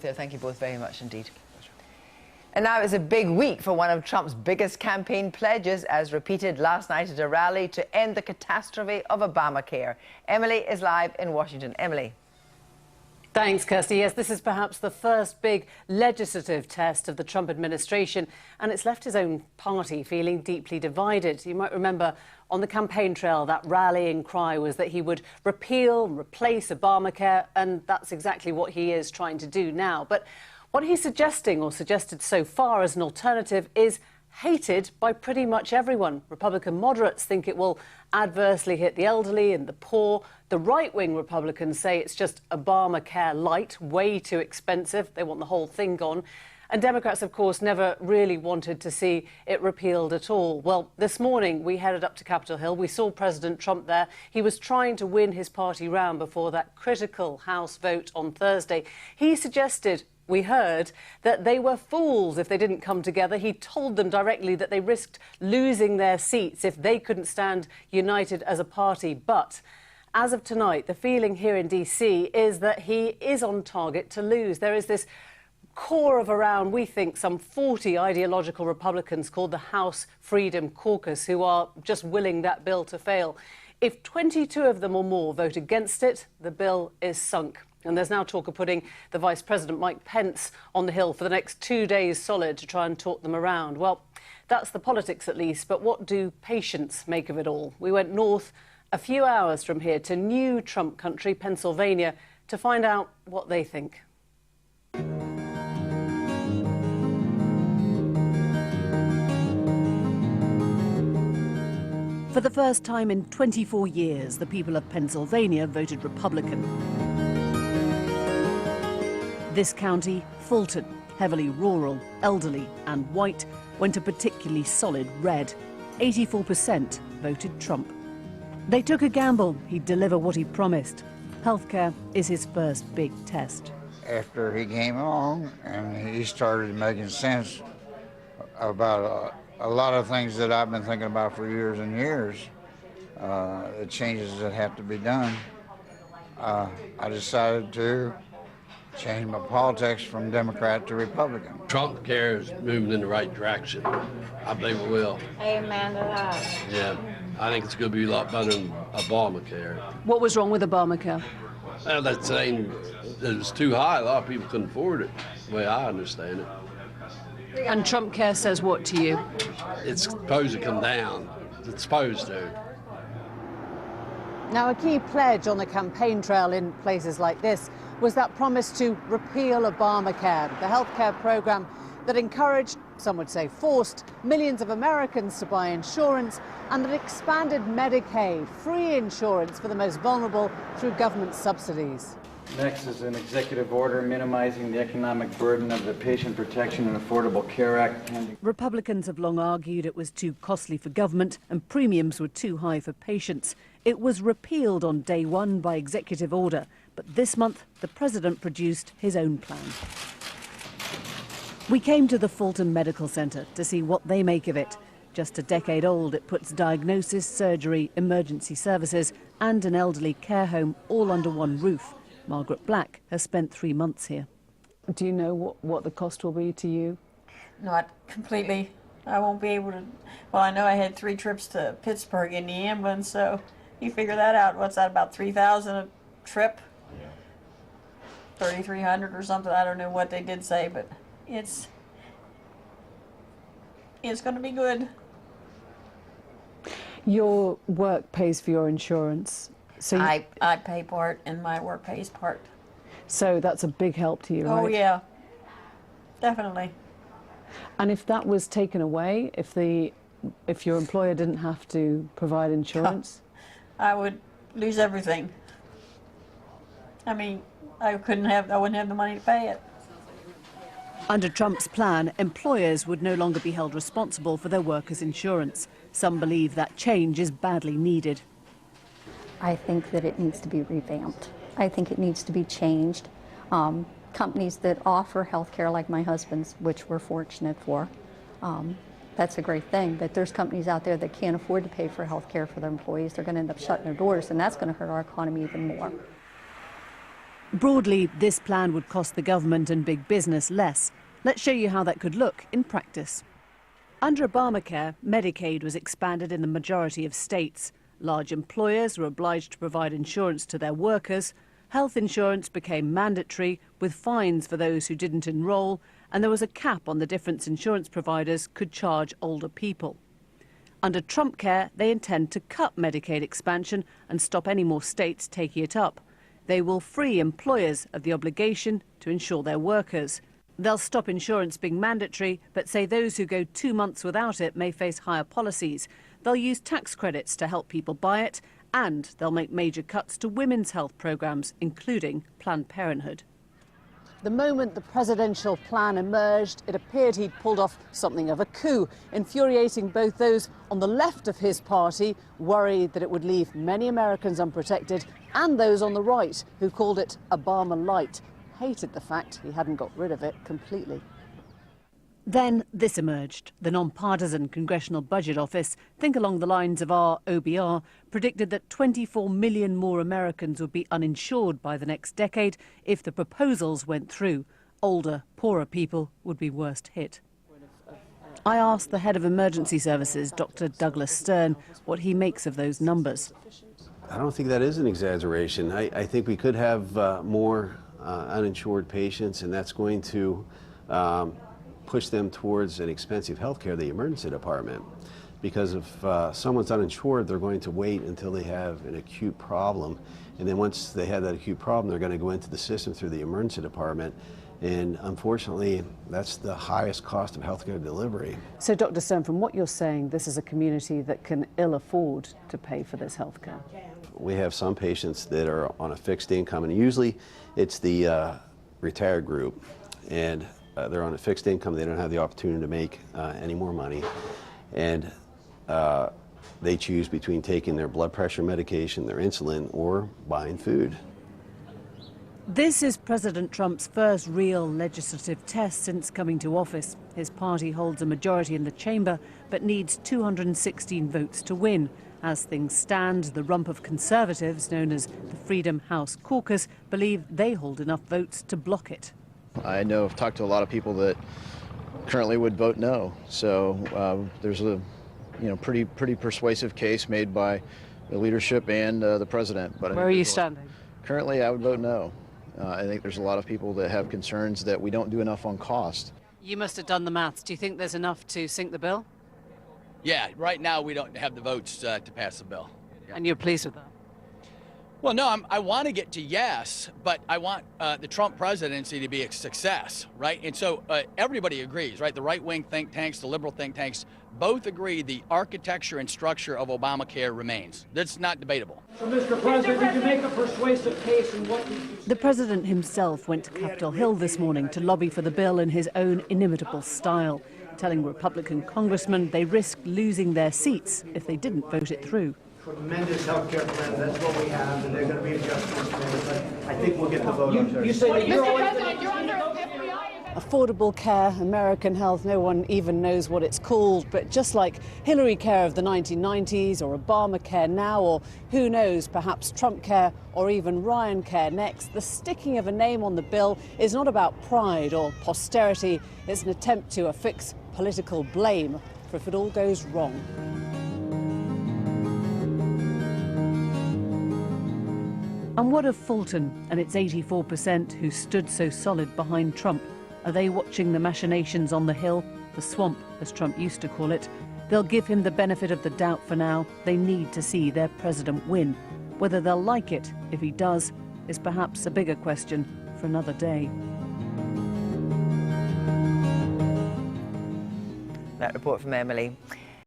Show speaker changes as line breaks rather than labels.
Theo, thank you both very much indeed. And now it's a big week for one of Trump's biggest campaign pledges, as repeated last night at a rally to end the catastrophe of Obamacare. Emily is live in Washington. Emily.
Thanks, Kirsty. Yes, this is perhaps the first big legislative test of the Trump administration, and it's left his own party feeling deeply divided. You might remember on the campaign trail that rallying cry was that he would repeal and replace Obamacare, and that's exactly what he is trying to do now. But what he's suggesting, or suggested so far as an alternative, is hated by pretty much everyone. Republican moderates think it will adversely hit the elderly and the poor. The right-wing Republicans say it's just Obamacare light, way too expensive. They want the whole thing gone. And Democrats, of course, never really wanted to see it repealed at all. Well, this morning we headed up to Capitol Hill. We saw President Trump there. He was trying to win his party round before that critical House vote on Thursday. He suggested, we heard, that they were fools if they didn't come together. He told them directly that they risked losing their seats if they couldn't stand united as a party. But as of tonight, the feeling here in D.C. is that he is on target to lose. There is this core of around, we think, some 40 ideological Republicans called the House Freedom Caucus, who are just willing that bill to fail. If 22 of them or more vote against it, the bill is sunk. And there's now talk of putting the Vice President, Mike Pence, on the Hill for the next 2 days solid to try and talk them around. Well, that's the politics at least, but what do patients make of it all? We went north a few hours from here to new Trump country, Pennsylvania, to find out what they think. For the first time in 24 years, the people of Pennsylvania voted Republican. This county, Fulton, heavily rural, elderly and white, went a particularly solid red. 84% voted Trump. They took a gamble he'd deliver what he promised. Healthcare is his first big test.
After he came along and he started making sense about a lot of things that I've been thinking about for years and years, the changes that have to be done, I decided to change my politics from Democrat to Republican.
Trump care is moving in the right direction. I believe it will.
Amen to that.
Yeah, I think it's going to be a lot better than Obamacare.
What was wrong with Obamacare?
Well, that saying it was too high. A lot of people couldn't afford it, the way I understand it.
And Trump care says what to you?
It's supposed to come down. It's supposed to.
Now, a key pledge on the campaign trail in places like this was that promise to repeal Obamacare, the healthcare program that encouraged, some would say forced, millions of Americans to buy insurance, and that expanded Medicaid, free insurance for the most vulnerable through government subsidies.
Next is an executive order minimizing the economic burden of the Patient Protection and Affordable Care Act.
Republicans have long argued it was too costly for government and premiums were too high for patients. It was repealed on day one by executive order, but this month the president produced his own plan. We came to the Fulton Medical Center to see what they make of it. Just a decade old, it puts diagnosis, surgery, emergency services and an elderly care home all under one roof. Margaret Black has spent 3 months here. Do you know what the cost will be to you?
Not completely. I won't be able to. Well, I know I had 3 trips to Pittsburgh in the ambulance, so you figure that out. What's that, about $3,000 a trip? Yeah. $3,300 or something. I don't know what they did say, but it's going to be good.
Your work pays for your insurance. So
I pay part and my work pays part.
So that's a big help to you, right?
Oh, yeah. Definitely.
And if that was taken away, if your employer didn't have to provide insurance?
I would lose everything. I mean, I wouldn't have the money to pay it.
Under Trump's plan, employers would no longer be held responsible for their workers' insurance. Some believe that change is badly needed.
I think that it needs to be revamped. I think it needs to be changed. Companies that offer health care like my husband's, which we're fortunate for, that's a great thing. But there's companies out there that can't afford to pay for health care for their employees. They're going to end up shutting their doors, and that's going to hurt our economy even more.
Broadly, this plan would cost the government and big business less. Let's show you how that could look in practice. Under Obamacare, Medicaid was expanded in the majority of states. Large employers were obliged to provide insurance to their workers. Health insurance became mandatory, with fines for those who didn't enroll, and there was a cap on the difference insurance providers could charge older people. Under Trump Care, they intend to cut Medicaid expansion and stop any more states taking it up. They will free employers of the obligation to insure their workers. They'll stop insurance being mandatory, but say those who go 2 months without it may face higher policies. They'll use tax credits to help people buy it, and they'll make major cuts to women's health programs, including Planned Parenthood. The moment the presidential plan emerged, it appeared he'd pulled off something of a coup, infuriating both those on the left of his party, worried that it would leave many Americans unprotected, and those on the right, who called it Obama light, hated the fact he hadn't got rid of it completely. Then this emerged. The non-partisan Congressional Budget Office, think along the lines of our OBR, predicted that 24 million more Americans would be uninsured by the next decade if the proposals went through. Older, poorer people would be worst hit. I asked the head of emergency services, Dr. Douglas Stern, what he makes of those numbers.
I don't think that is an exaggeration. I think we could have more uninsured patients, and that's going to push them towards an expensive health care, the emergency department. Because if someone's uninsured, they're going to wait until they have an acute problem. And then once they have that acute problem, they're going to go into the system through the emergency department. And unfortunately, that's the highest cost of healthcare delivery.
So, Dr. Stern, from what you're saying, this is a community that can ill afford to pay for this healthcare.
We have some patients that are on a fixed income, and usually it's the retired group. And they're on a fixed income. They don't have the opportunity to make any more money. And they choose between taking their blood pressure medication, their insulin, or buying food.
This is President Trump's first real legislative test since coming to office. His party holds a majority in the chamber, but needs 216 votes to win. As things stand, the rump of conservatives, known as the Freedom House Caucus, believe they hold enough votes to block it.
I know I've talked to a lot of people that currently would vote no. So there's a pretty persuasive case made by the leadership and the president. But
where are you standing?
Currently, I would vote no. I think there's a lot of people that have concerns that we don't do enough on cost.
You must have done the maths. Do you think there's enough to sink the bill?
Yeah, right now we don't have the votes to pass the bill.
And you're pleased with that?
Well, no, I want to get to yes, but I want the Trump presidency to be a success, right? And so everybody agrees, right? The right-wing think tanks, the liberal think tanks, both agree the architecture and structure of Obamacare remains. That's not debatable.
So, Mr. President, did you make a persuasive case in what you said?
The president himself went to Capitol Hill this morning to lobby for the bill in his own inimitable style, telling Republican congressmen they risked losing their seats if they didn't vote it through.
Tremendous health care plan, that's what we have, and they're going to be adjustments made, but I think we'll get the vote on Thursday. You say that you're
under Affordable Care, American Health, no one even knows what it's called, but just like Hillary Care of the 1990s or Obamacare now, or who knows, perhaps Trump Care or even Ryan Care next, the sticking of a name on the bill is not about pride or posterity, it's an attempt to affix political blame for if it all goes wrong. And what of Fulton and its 84% who stood so solid behind Trump? Are they watching the machinations on the Hill, the swamp, as Trump used to call it? They'll give him the benefit of the doubt for now. They need to see their president win. Whether they'll like it if he does is perhaps a bigger question for another day.
That report from Emily.